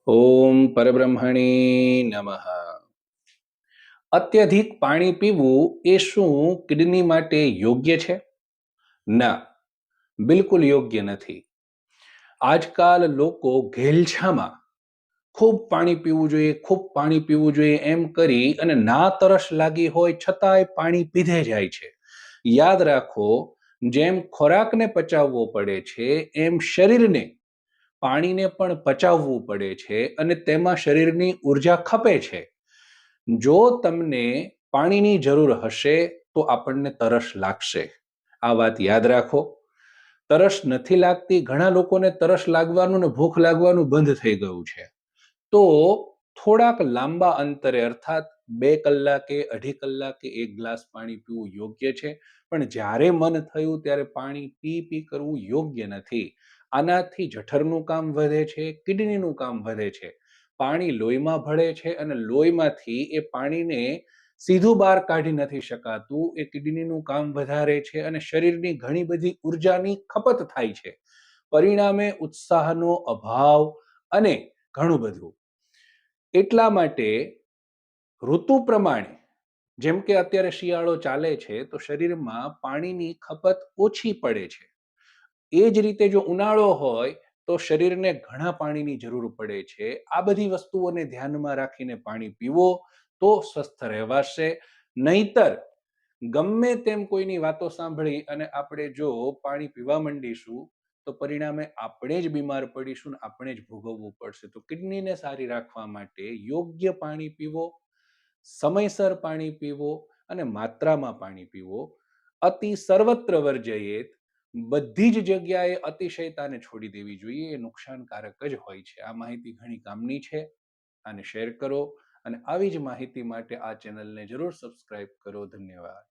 ઓમ પરબ્રહ્મણે નમઃ. અત્યધિક પાણી પીવું એ શું કિડની માટે યોગ્ય છે? ના, બિલકુલ યોગ્ય નથી. આજકાલ લોકો ઘેલછામાં ખૂબ પાણી પીવું જોઈએ, ખૂબ પાણી પીવું જોઈએ એમ કરી અને ના તરસ લાગી હોય છતાંય પાણી પીધે જાય છે. યાદ રાખો, જેમ ખોરાકને પચાવવો પડે છે એમ શરીરને પાણીને પણ પચાવવું પડે છે અને તેમાં શરીરની ઊર્જા ખપે છે. જો તમને પાણીની જરૂર હશે તો આપણને તરસ લાગશે. આ વાત યાદ રાખો. તરસ નથી લાગતી, ઘણા લોકોને તરસ લાગવાનું ને ભૂખ લાગવાનું બંધ થઈ ગયું છે. તો થોડાક લાંબા અંતરે અર્થાત 2 કલાકે, અઢી કલાકે 1 ગ્લાસ પાણી પીવું યોગ્ય છે. પણ જ્યારે મન થયું ત્યારે પાણી પી કરવું યોગ્ય નથી. આનાથી જઠરનું કામ વધે છે, કિડનીનું કામ વધે છે. પાણી લોહીમાં ભળે છે અને લોહીમાંથી એ પાણીને સીધું બહાર કાઢી નથી શકાતું. એ કિડનીનું કામ વધારે છે અને શરીરની ઘણી બધી ઉર્જાની ખપત થાય છે. પરિણામે ઉત્સાહનો અભાવ અને ઘણું બધું. એટલા માટે ઋતુ પ્રમાણે, જેમ કે અત્યારે શિયાળો ચાલે છે તો શરીરમાં પાણીની ખપત ઓછી પડે છે. એ જ રીતે જો ઉનાળો હોય તો શરીરને ઘણા પાણીની જરૂર પડે છે. આ બધી વસ્તુઓને ધ્યાનમાં રાખીને પાણી પીવો તો સ્વસ્થ રહેવાશે. નહીતર ગમે તેમ કોઈની વાતો સાંભળી અને આપણે જો પાણી પીવા માંડીશું તો પરિણામે આપણે જ બીમાર પડીશું ને આપણે જ ભોગવવું પડશે. તો કિડનીને સારી રાખવા માટે યોગ્ય પાણી પીવો, સમયસર પાણી પીવો અને માત્રામાં પાણી પીવો. અતિ સર્વત્ર વર્જયેત. બધી જ જગ્યાએ અતિશયતાને છોડી દેવી જોઈએ. એ નુકસાનકારક જ હોય છે. આ માહિતી ઘણી કામની છે. આને શેર કરો અને આવી જ માહિતી માટે આ ચેનલને જરૂર સબસ્ક્રાઇબ કરો. ધન્યવાદ.